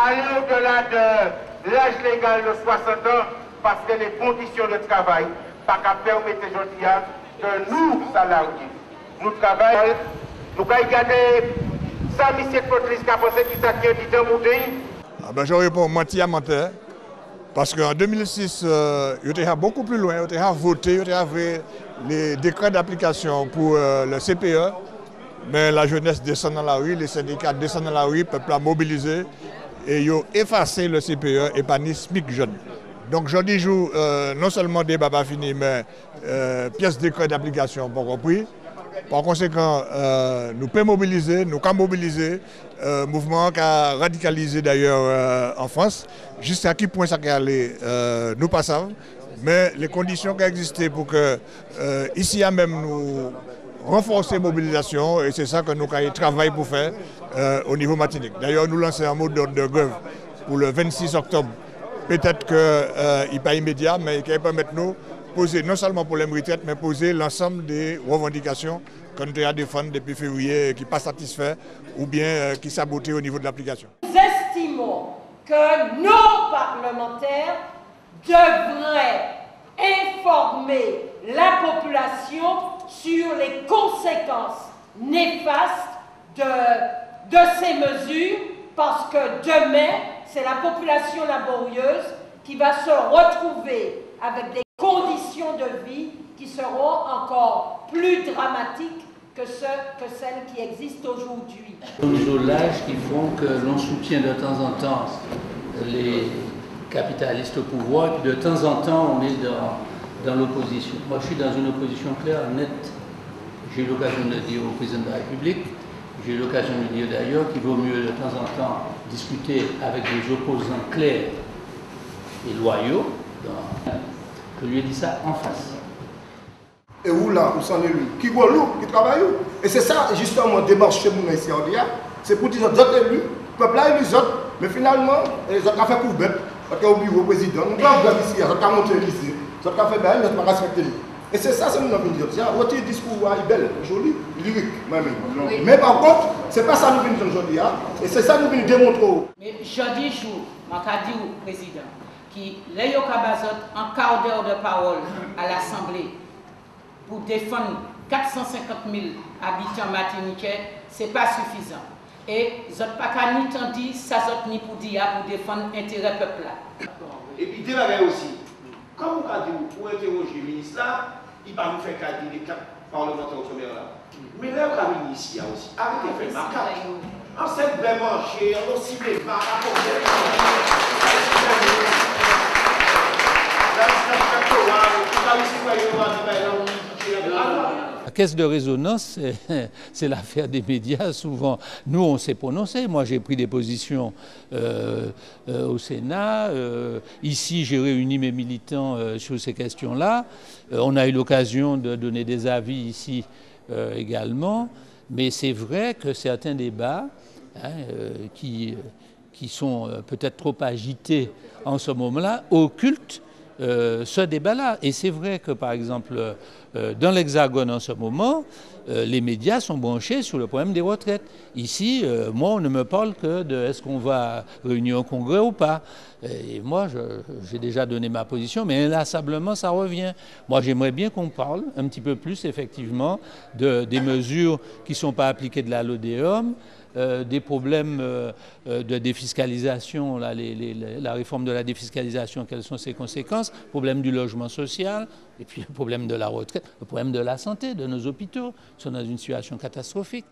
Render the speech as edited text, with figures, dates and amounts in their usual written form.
aller au-delà de l'âge légal de 60 ans parce que les conditions de travail pas qu'à permettre aujourd'hui que nous, salariés, nous travaillons, nous allons garder ça, M. Cotrice, qui a pensé qu'il s'est dit dans mon pays. Je réponds moitié à menteur. Parce qu'en 2006, il était beaucoup plus loin, il était voté, il avait les décrets d'application pour le CPE. Mais la jeunesse descend dans la rue, les syndicats descendent dans la rue, le peuple a mobilisé et ils ont effacé le CPE et pas ni SMIC jeune. Donc jeudi jour, non seulement débat pas fini, mais pièce de décret d'application pas compris. Par conséquent, nous pouvons mobiliser, nous pouvons mobiliser, mouvement qui a radicalisé d'ailleurs en France. Jusqu'à quel point ça peut aller, nous ne savons pas. Mais les conditions qui existaient pour que ici même nous renforcer la mobilisation, et c'est ça que nous travaillons pour faire au niveau Martinique. D'ailleurs, nous lançons un mot d'ordre de grève pour le 26 octobre. Peut-être qu'il n'est pas immédiat, mais il permet de nous poser, non seulement pour les retraites, mais poser l'ensemble des revendications qu'on doit défendre depuis février, qui ne sont pas satisfaits ou bien qui sabotent au niveau de l'application. Nous estimons que nos parlementaires devraient informer la population sur les conséquences néfastes de ces mesures, parce que demain, c'est la population laborieuse qui va se retrouver avec des conditions de vie qui seront encore plus dramatiques que celles qui existent aujourd'hui. Nos l'âge qui font que l'on soutient de temps en temps les capitalistes au pouvoir, et de temps en temps on est dans l'opposition. Moi je suis dans une opposition claire, nette. J'ai eu l'occasion de le dire au président de la République, j'ai eu l'occasion de le dire d'ailleurs qu'il vaut mieux de temps en temps discuter avec des opposants clairs et loyaux, que lui dit ça en face. Et où là, où sont élus qui qui travaillent. Et c'est ça, justement, démarche chez nous ici en dia, c'est pour dire aux autres élus, le peuple là élu les autres, mais finalement, les autres ont fait pour bête, parce qu'au bureau président, nous avons ici, les autres ont monté ici, les autres ont fait bien, nous avons respecté. Et c'est ça, c'est nous avons dit. Votre discours est belle, joli, lyrique, même. Oui. Mais par contre, c'est pas ça que nous venons aujourd'hui, et c'est ça que nous venons démontrer. Mais jeudi jour, je vais dire au président, qui les Yokabazot en quart d'heure de parole à l'Assemblée pour défendre 450 000 habitants martiniquais, ce n'est pas suffisant. Et vous n'avez pas ni tant dit, ça ni pour dire pour défendre l'intérêt peuple là. Et puis, des bagages aussi. Quand vous avez dit pour interroger le ministre là, il va vous faire cadrer les quatre parlementaires au sommet là. Mais là, vous avez ici aussi. Arrêtez de faire ma carte. On s'est vraiment marché, on s'y met pas à La caisse de résonance, c'est l'affaire des médias. Souvent, nous, on s'est prononcé. Moi, j'ai pris des positions au Sénat. Ici, j'ai réuni mes militants sur ces questions-là. On a eu l'occasion de donner des avis ici également. Mais c'est vrai que certains débats qui sont peut-être trop agités en ce moment-là occultent ce débat-là. Et c'est vrai que, par exemple, dans l'Hexagone en ce moment, les médias sont branchés sur le problème des retraites. Ici, moi, on ne me parle que de est-ce qu'on va réunir un congrès ou pas. Et moi, j'ai déjà donné ma position, mais inlassablement, ça revient. Moi, j'aimerais bien qu'on parle un petit peu plus, effectivement, des mesures qui ne sont pas appliquées de la LODEOM, des problèmes de défiscalisation, la réforme de la défiscalisation, quelles sont ses conséquences, le problème du logement social, et puis le problème de la retraite, le problème de la santé, de nos hôpitaux, qui sont dans une situation catastrophique.